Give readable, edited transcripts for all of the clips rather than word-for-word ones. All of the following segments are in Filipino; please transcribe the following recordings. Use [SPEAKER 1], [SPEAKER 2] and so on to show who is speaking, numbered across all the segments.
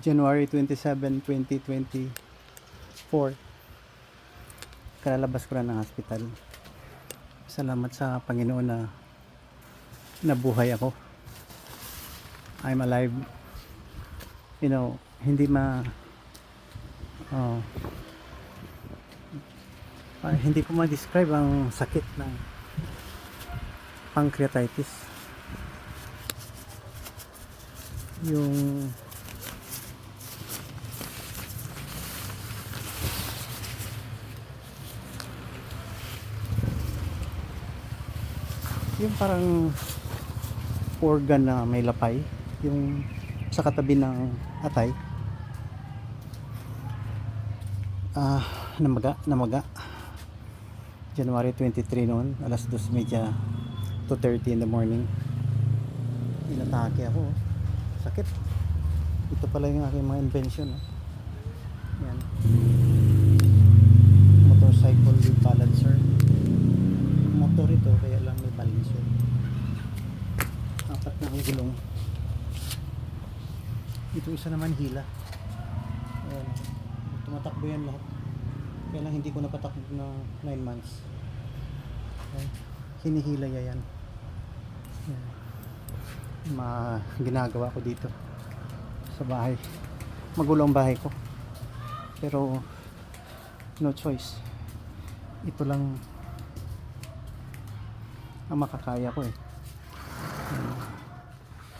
[SPEAKER 1] January 27, 2024. Kalalabas ko na ng hospital. Salamat sa Panginoon na nabuhay ako. I'm alive. Hindi oh, hindi ko ma-describe ang sakit ng pancreatitis. Yung parang organ na may lapay, yung sa katabi ng atay, namaga. January 23 noon, alas 2:30, 2:30 in the morning, inatake ako. Sakit. Ito pala yung aking mga invention. Yan, motorcycle with balancer. Motor ito, kaya lang may balancer. Apat na ang gulong. Ito isa naman hila. Ayan, tumatakbo yan lahat. Kaya lang hindi ko napatakbo na 9 months. Okay. Hinihila yan. Ayan. Ginagawa ko dito sa bahay. Magulo ang bahay ko, pero no choice. Ito lang ang makakaya ko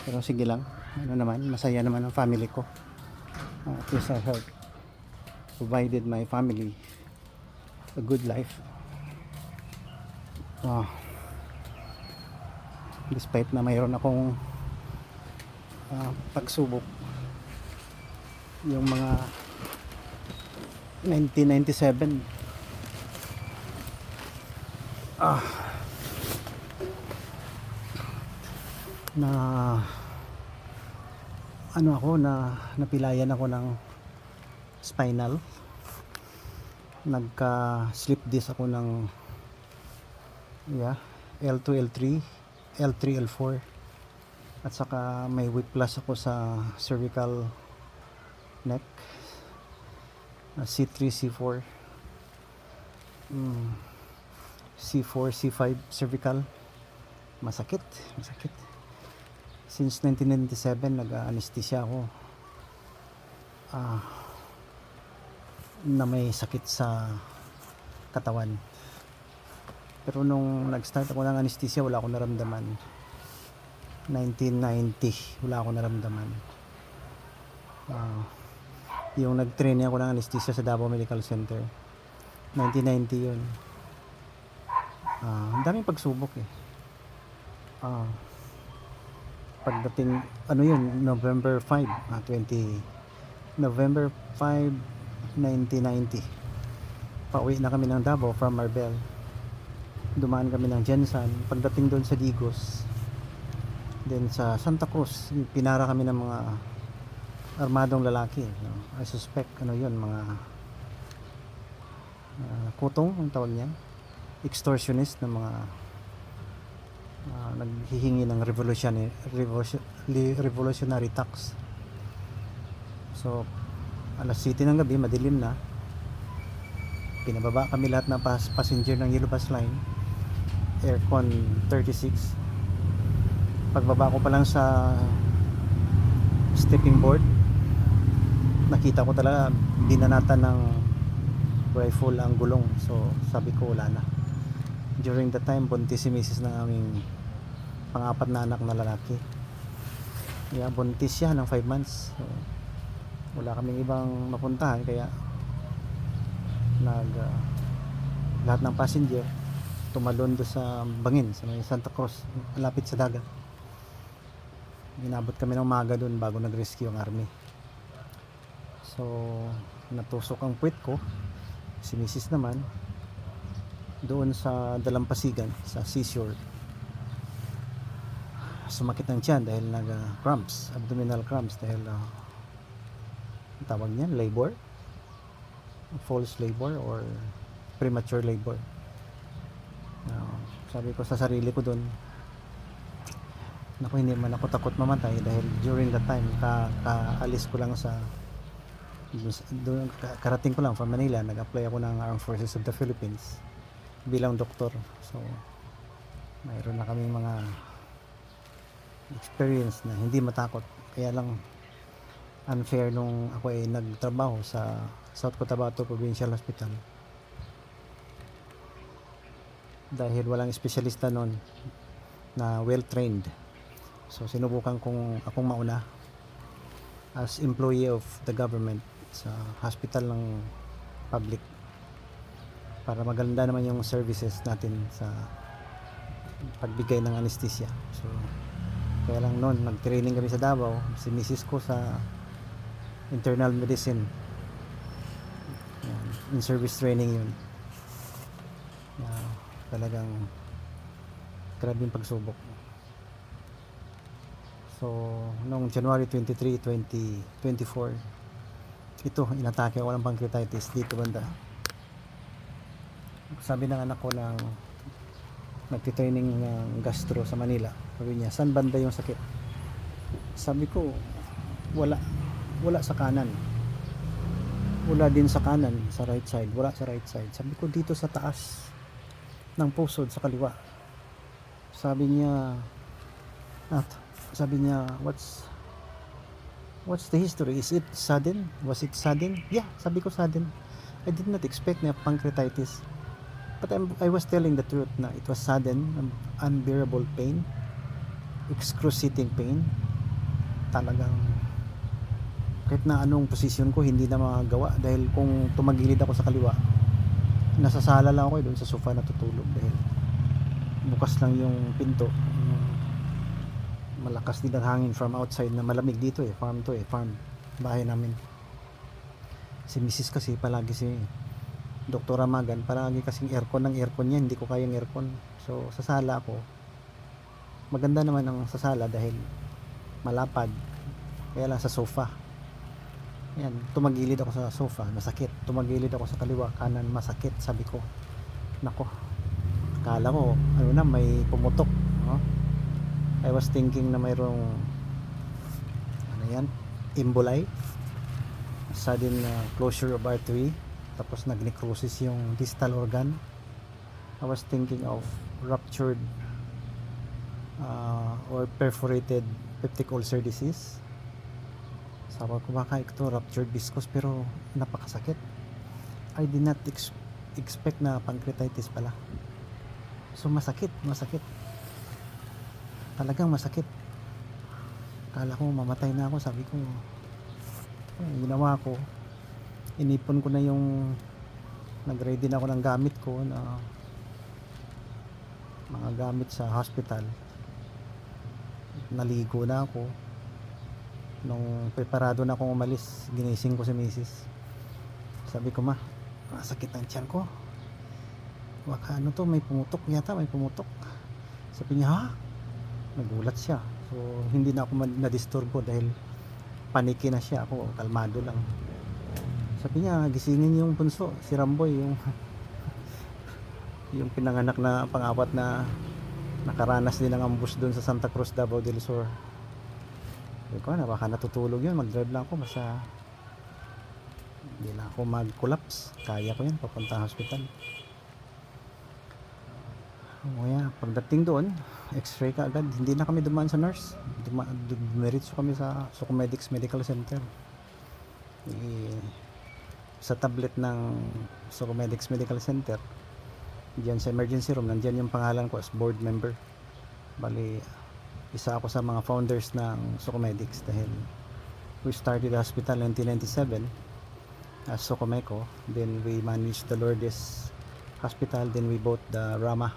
[SPEAKER 1] pero sige lang, masaya naman ang family ko. At least I have provided my family a good life. Despite na mayroon akong pagsubok, yung mga 1997, napilayan ako ng spinal. Nagka slip disc ako ng L2, L3, L3, L4, at saka may whiplash ako sa cervical neck, C3, C4, C4, C5 cervical. Masakit. Since 1997 nag-anesthesia ako na may sakit sa katawan. Pero nung nag-start ako ng anesthesia, wala akong naramdaman. 1990, wala akong naramdaman. Yung nag-training ako ng anesthesia sa Davao Medical Center, 1990 yun. Ang daming pagsubok pagdating November 5, 1990, pauwi na kami ng Davao from Marbel. Dumaan kami ng Jensan. Pagdating doon sa Digos, then sa Santa Cruz, pinara kami ng mga armadong lalaki. I suspect mga kutong ang tawag niyan, extortionist na mga naghihingi ng revolutionary tax. So alas 7 ng gabi, madilim na, pinababa kami lahat ng passenger ng Yellow Bus Line, aircon 36. Pagbaba ko pa lang sa stepping board, nakita ko talaga binanatan ng rifle ang gulong. So sabi ko, wala na. During the time, buntis si Mrs. ng aming pang-apat na anak na lalaki. Buntis siya ng 5 months. So, wala kaming ibang mapuntahan, kaya lahat ng passenger tumalon do sa Bangin, sa may Santa Cruz, malapit sa dagat. Inabot kami ng umaga doon bago nag-rescue ang army. So natusok ang puwet ko. Si Mrs. naman doon sa Dalampasigan, sa seashore, sumakit ng tiyan dahil cramps, abdominal cramps, dahil tawag niyan, labor, false labor or premature labor. Sabi ko sa sarili ko doon, Naku, hindi man ako takot mamatay dahil during that time kaalis ko lang sa karating ko lang from Manila, nag-apply ako ng Armed Forces of the Philippines bilang doktor. So mayroon na kaming mga experience na hindi matakot. Kaya lang unfair nung ako ay nagtrabaho sa South Cotabato Provincial Hospital dahil walang espesyalista noon na well trained. So sinubukan kong akong mauna as employee of the government sa hospital ng public para maganda naman yung services natin sa pagbigay ng anesthesia. So kaya lang noon nag-training kami sa Davao, si Mrs. ko sa internal medicine. Yan, in service training yun. Talagang grabing pagsubok. So noong January 23, 2024, ito inatake ako ng pancreatitis dito banda. Sabi ng anak ko ng nagtitraining ng gastro sa Manila, sabi niya, saan banda yung sakit? Sabi ko, wala sa kanan, wala din sa kanan, sa right side, wala sa right side. Sabi ko, dito sa taas ng pusod sa kaliwa. Sabi niya, what's the history? Is it sudden? Was it sudden? Yeah, sabi ko sudden. I did not expect na pancreatitis. But I was telling the truth na it was sudden, unbearable pain, excruciating pain. Talagang kahit na anong posisyon ko hindi na magagawa dahil kung tumagilid ako sa kaliwa, nasasala lang ako doon sa sofa natutulog dahil bukas lang yung pinto. Malakas din ang hangin from outside na malamig dito farm bahay namin. Si Mrs. kasi palagi si Dr. Amagan, palagi kasing aircon niya, hindi ko kayang aircon. So sa sala ako, maganda naman ang sa sala dahil malapad, kaya lang sa sofa. Yan, tumagilid ako sa sofa, masakit. Tumagilid ako sa kaliwa, kanan, masakit. Sabi ko, nako, akala ko may pumutok, no? I was thinking na mayroong emboli, sudden closure of artery, tapos nag-necrosis yung distal organ. I was thinking of ruptured or perforated peptic ulcer disease. Sabi ko, baka ito ruptured viscous, pero napakasakit. I did not expect na pancreatitis pala. So masakit. Talagang masakit. Akala ko mamatay na ako. Sabi ko, ginawa ko, inipon ko na yung nag-ready na ako ng gamit ko na mga gamit sa hospital. Naligo na ako. Nung preparado na akong umalis, ginising ko si Mrs. Sabi ko, sakit ang tiyan ko. Baka may pumutok yata, may pumutok. Sabi niya, ha? Nagulat siya. So hindi na ako na-disturbo dahil paniki na siya. Ako kalmado lang. Sabi niya, gisingin yung bunso, si Ramboy, yung pinanganak na pang-apat na nakaranas din ng ambush doon sa Santa Cruz, Davao del Sur. Sabi ko, baka natutulog yun, mag-drive lang ako, basta hindi na ako mag-collapse. Kaya ko yun, papunta hospital. Kaya pagdating doon, x-ray ka agad. Hindi na kami dumaan sa nurse, dumiretso kami sa Sucomedics Medical Center. Sa tablet ng Sucomedics Medical Center, diyan sa emergency room, nandiyan yung pangalan ko as board member. Bali, isa ako sa mga founders ng Sucomedics dahil we started the hospital in 1997 as Sucomeco. Then we managed the Lourdes Hospital, then we bought the Rama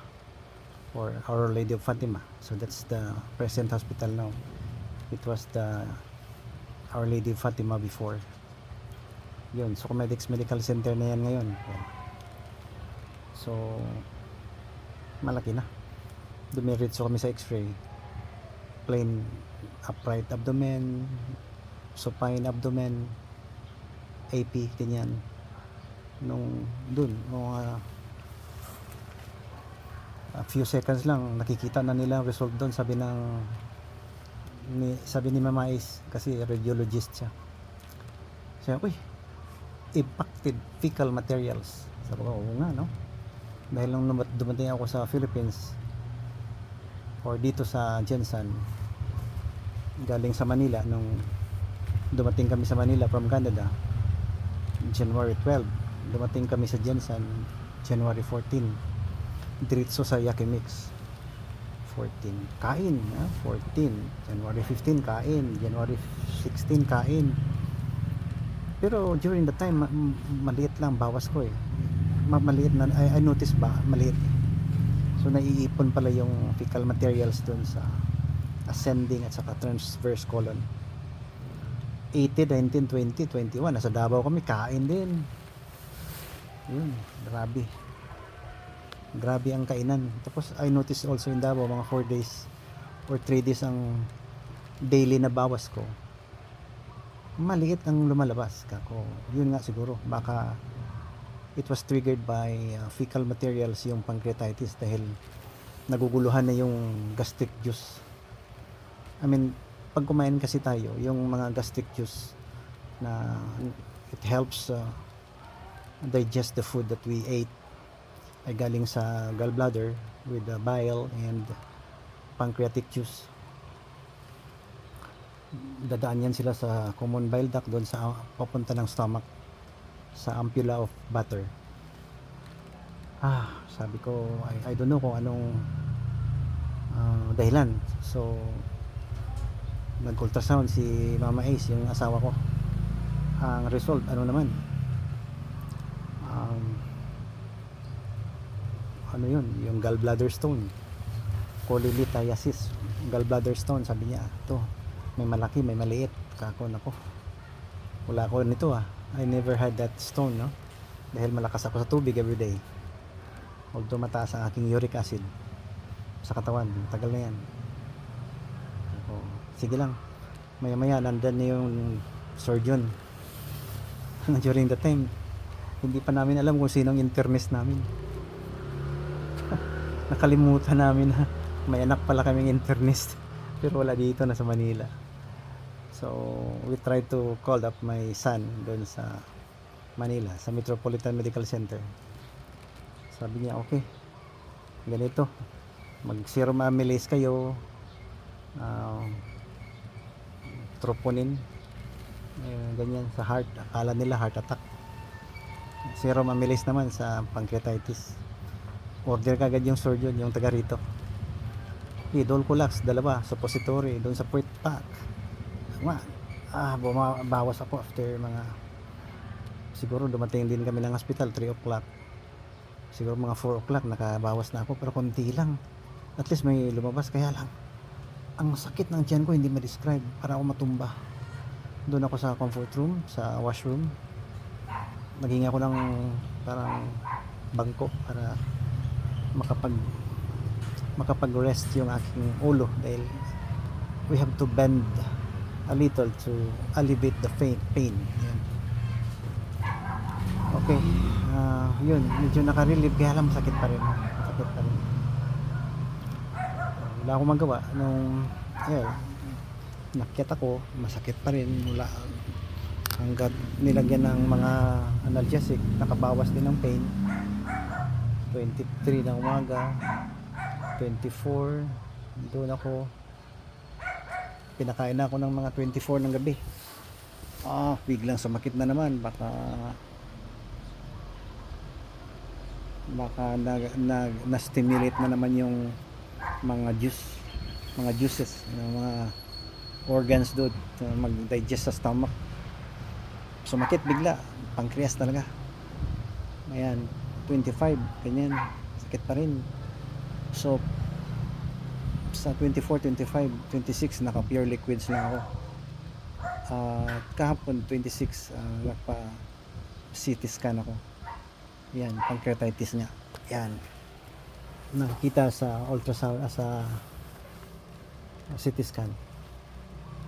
[SPEAKER 1] or Our Lady of Fatima. So that's the present hospital now. It was the Our Lady of Fatima before. Yun, Sucomedics Medical Center na yan ngayon. Yan. So malaki na. Dumiretso kami sa x-ray. Plain upright abdomen, supine abdomen, AP, ganyan. A few seconds lang nakikita na nila result doon. Sabi ng Sabi ni Mama Ace, kasi radiologist siya. Sabi, uy, impacted fecal materials. Sabi ko, oo nga, no? Dahil nung dumating ako sa Philippines or dito sa Jensen, galing sa Manila, nung dumating kami sa Manila from Canada January 12, dumating kami sa Jensen January 14, diretso sa Yakimix. 14 kain, 14 January 15 kain, January 16 kain. Pero during the time maliit lang bawas ko eh. Maliit na I noticed ba maliit. So naiipon pala yung fecal materials dun sa ascending at saka transverse colon. 80, 19, 20, 21 nasa Davao kami, kain din. Yun, grabe ang kainan. Tapos I noticed also in Davao mga 4 days or 3 days ang daily na bawas ko, maliit ang lumalabas kako. Yun nga siguro, baka it was triggered by fecal materials, yung pancreatitis, dahil naguguluhan na yung gastric juice. I mean, pag kumain kasi tayo, yung mga gastric juice na it helps digest the food that we ate, ay galing sa gallbladder with the bile and pancreatic juice. Dadaan yan sila sa common bile duct, doon sa papunta ng stomach, sa ampulla of butter. Sabi ko, I don't know kung anong dahilan. So nag-ultrasound si Mama Ace, yung asawa ko. Ang result, ano naman, ano yun, yung gallbladder stone, cholelithiasis, gallbladder stone. Sabi niya, to may malaki, may maliit. Kako, nako, wala ko nito I never had that stone, no? Dahil malakas ako sa tubig everyday, although mataas ang aking uric acid sa katawan. Tagal na yan. So, sige lang, maya maya nandun na yung surgeon. During the time, hindi pa namin alam kung sinong internist namin. Nakalimutan namin na may anak pala kaming internist, pero wala dito, na sa Manila. So we tried to call up my son doon sa Manila, sa Metropolitan Medical Center. Sabi niya, okay, ganito, mag serum amylase kayo, troponin, ganyan sa heart. Akala nila heart attack. Serum amylase naman sa pancreatitis. Order kagad yung surgeon, yung taga rito. Dulcolax, 2 suppository doon sa puwet pack. Bumabawas ako after mga, siguro dumating din kami ng hospital 3 o'clock. Siguro mga 4 o'clock nakabawas na ako, pero konti lang. At least may lumabas. Kaya lang, ang sakit ng tiyan ko hindi ma-describe, para ako matumba. Doon ako sa comfort room, sa washroom. Naging ako ng parang bangko para makapag-rest yung aking ulo, dahil we have to bend a little to alleviate the pain. Yan. Okay, yun, medyo nakarelieve, kaya lang masakit pa rin. Wala akong magawa nung nakyat ako, masakit pa rin. Mula hanggang nilagyan ng mga analgesic, nakabawas din ng pain. 23 ng umaga, 24 doon ako, pinakain na ako ng mga 24 ng gabi. Biglang sumakit na naman. Baka na-stimulate na naman yung mga juices, mga organs doon, mag-digest sa stomach. Sumakit bigla, pancreas talaga. Ayan, 25, ganyan, sakit pa rin. So sa 24, 25, 26 naka pure liquids na ako. Kahapon 26, nagpa CT scan ako. Yan, pancreatitis niya. Yan, nakikita sa ultrasound, sa CT scan,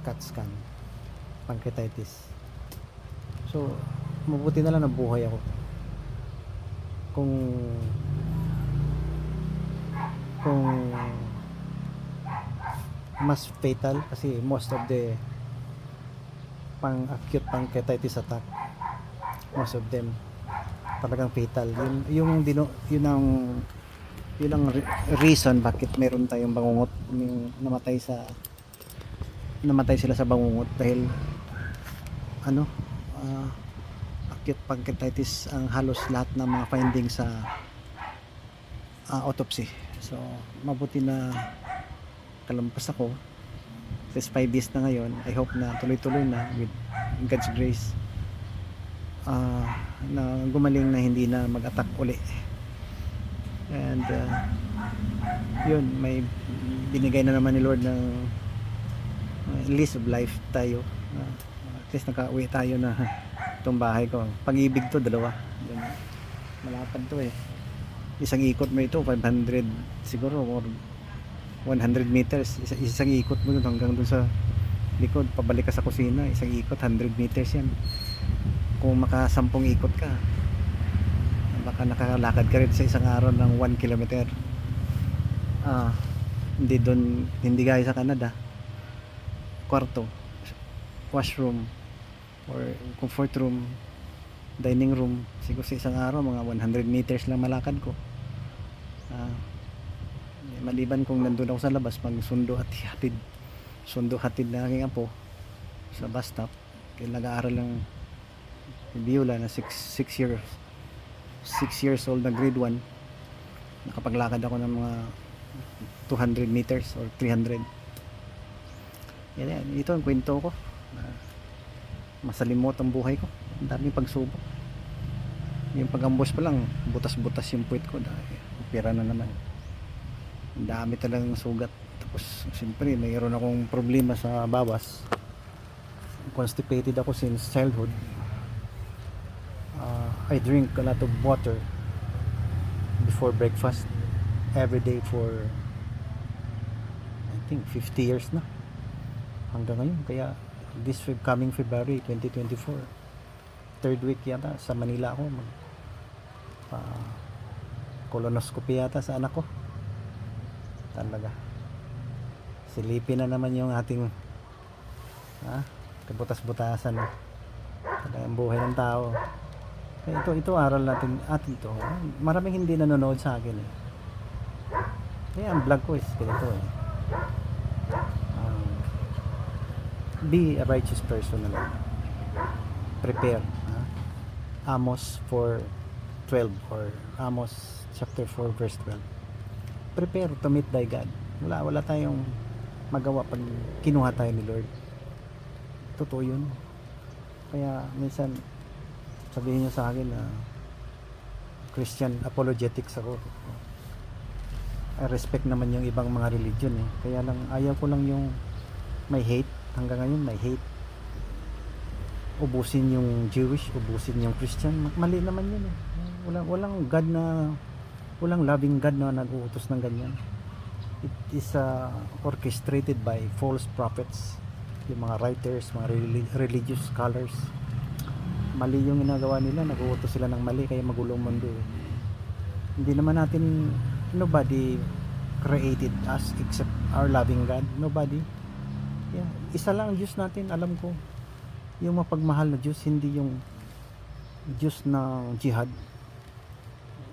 [SPEAKER 1] CAT scan, pancreatitis. So mabuti na lang nabuhay ako. Kung mas fatal kasi most of the pang acute pancreatitis attack, most of them talagang fatal. Yun ang reason bakit meron tayong bangungot, yung namatay sila sa bangungot dahil ano, ah, acute pancreatitis ang halos lahat ng mga findings sa autopsy. So mabuti na kalampas ako. Since 5 days na ngayon, I hope na tuloy-tuloy na with God's grace, na gumaling na hindi na mag-attack uli. And yun, may binigay na naman ni Lord ng lease of life tayo. At least nakauwi tayo na itong bahay ko. Pag-ibig to, dalawa. Yun, malapad to eh. Isang ikot mo ito 500 siguro or 100 meters. Isang ikot mo dun hanggang dun sa likod, pabalik ka sa kusina. Isang ikot 100 meters yan. Kung maka 10 ikot ka, baka nakakalakad ka rin sa isang araw ng 1 kilometer. Hindi gaya sa Canada, kwarto, washroom or comfort room, dining room, siguro sa isang araw mga 100 meters lang malakad ko. Maliban kung nandun ako sa labas pag sundo hatid na aking apo sa bus stop, kaya nag-aaral ng biola na 6 years old na grade 1. Nakapaglakad ako ng mga 200 meters or 300. Yan, ito ang kwento ko. Masalimot ang buhay ko, ang daming pagsubok. Yung pag-ambos pa lang, butas-butas yung puwit ko dahil opera na naman. Ang dami talagang sugat. Tapos siyempre mayroon akong problema sa bawas. Constipated ako since childhood. I drink a lot of water before breakfast every day for I think 50 years na hanggang ngayon. Kaya this coming February 2024, third week yata sa Manila ako, colonoscopy yata sa anak ko. Talaga silipin na naman yung ating kabutas-butasan. Talaga ang buhay ng tao. Kaya ito aral atin to. Maraming hindi nanonood sa akin eh. Kaya ang vlog ko is ganito eh. Be a righteous person na lang. Prepare. Amos 4:12 or Amos chapter 4 verse 12. Prepare to meet thy God. Wala tayong magawa pag kinuha tayo ni Lord. Totoo yun. Kaya minsan sabihin niyo sa akin na Christian apologetics ako. I respect naman yung ibang mga religion eh. Kaya lang ayaw ko lang yung may hate. Hanggang ngayon may hate. Ubusin yung Jewish, ubusin yung Christian. Mali naman yun eh. Walang loving God na nag-uutos ng ganyan. It is orchestrated by false prophets, yung mga writers, mga religious scholars. Mali yung ginagawa nila, nag-uutos sila ng mali, kaya magulong mundo. Hindi naman natin, nobody created us except our loving God. Nobody. Yeah. Isa lang ang Diyos natin, alam ko. Yung mapagmahal na Diyos, hindi yung Diyos na jihad,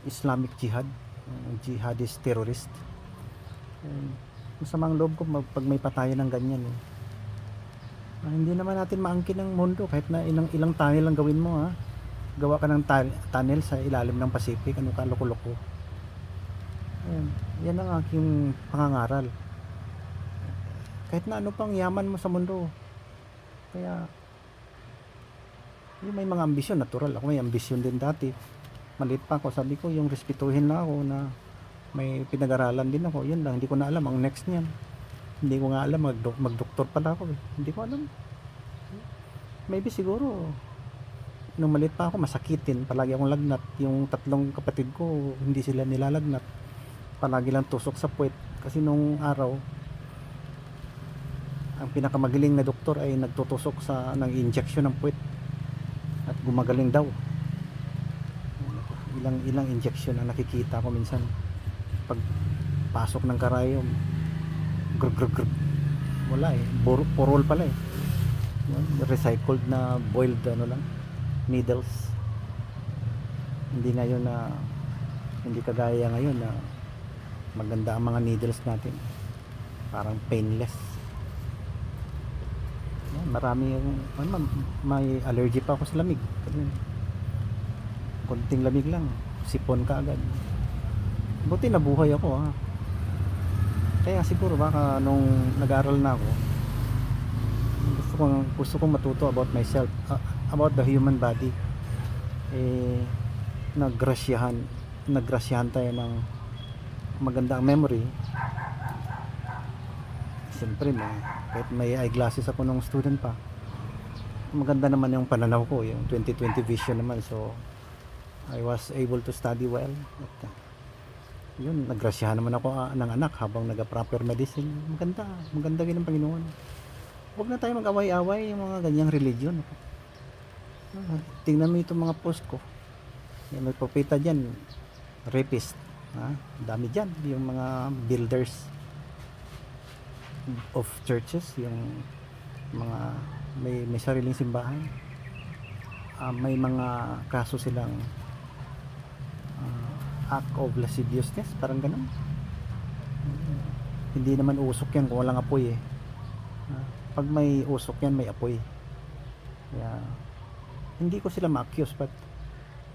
[SPEAKER 1] Islamic jihad, jihadist terrorist. Masamang loob ko pag may patayan ng ganyan eh. Hindi naman natin maangkin ng mundo kahit na ilang tunnel lang gawin mo ha. Gawa ka ng tunnel sa ilalim ng Pacific, ano ka, loko-loko. Yan ang aking pangangaral. Kahit na ano pang yaman mo sa mundo. Kaya yung may mga ambisyon, natural. Ako may ambisyon din dati. Maliit pa ako, sabi ko yung respetuhin na ako na may pinag-aralan din ako. Yun lang, hindi ko na alam ang next niyan. Hindi ko nga alam, mag-doktor pala ako eh. Hindi ko alam. Maybe siguro nung maliit pa ako masakitin, palagi akong lagnat. Yung 3 kapatid ko hindi sila nilalagnat, palagi lang tusok sa puwet. Kasi nung araw ang pinakamagaling na doktor ay nagtutusok ng injection ng puwet at gumagaling daw. Ilang injection ang nakikita ko minsan pag pasok ng karayom, grug grug grug, wala eh, purol pala eh. Yan, recycled na boiled ano lang, needles. Hindi ngayon na, hindi kagaya ngayon na maganda ang mga needles natin, parang painless. Yan, marami yung may allergy pa ako sa lamig kasi konting lamig lang sipon ka agad. Buti nabuhay ako ha. Kaya siguro baka nung nag-aral na ako, gusto kong matuto about myself, about the human body. Eh naggrasyahan tayo ng magandang memory. Siyempre kahit may eyeglasses ako nung student pa, maganda naman yung pananaw ko, yung 20/20 vision naman, so I was able to study well. At, yun, naggrasyahan naman ako ng anak habang nag-proper medicine. Maganda din ng Panginoon. Huwag na tayo mag-away-away yung mga ganyang religion. Tingnan mo itong mga post ko. Yung nagpapita dyan, rapist. Dami dyan. Yung mga builders of churches, yung mga may sariling simbahan. May mga kaso silang act of lasciviousness, parang ganun. Hindi naman usok yan kung walang apoy eh. Pag may usok yan, may apoy. Kaya hindi ko sila ma-accuse, but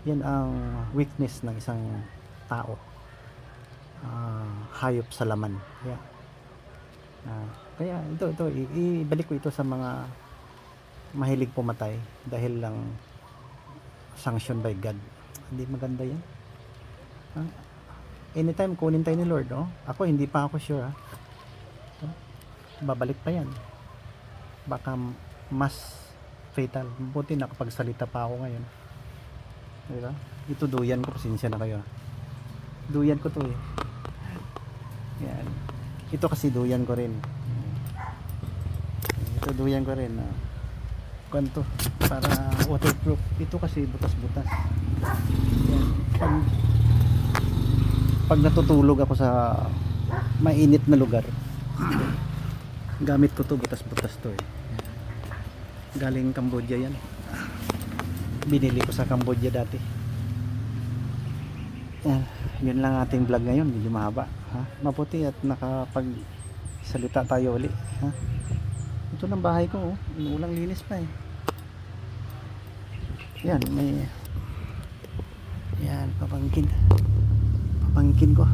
[SPEAKER 1] yan ang weakness ng isang tao, hayop sa laman. Kaya ito ibalik ko ito sa mga mahilig pumatay dahil lang sanction by God. Hindi maganda yan. Anytime kunin tayo ni Lord, no? Ako hindi pa ako sure babalik pa yan, baka mas fatal. Buti nakapagsalita pa ako ngayon, diba? Ito duyan ko, pasensya na kayo, duyan ko to eh. Yan, ito kasi duyan ko rin, ito duyan ko rin kanto para waterproof. Ito kasi butas-butas. Yan, pag natutulog ako sa mainit na lugar, gamit ko to, butas-butas to eh. Galing Cambodia yan, binili ko sa Cambodia dati. Yun lang ating vlog ngayon, medyo mahaba mabuti at nakapagsalita tayo uli Ito ng bahay ko, ulang linis pa eh. Yan, may yan, pamangkin ko.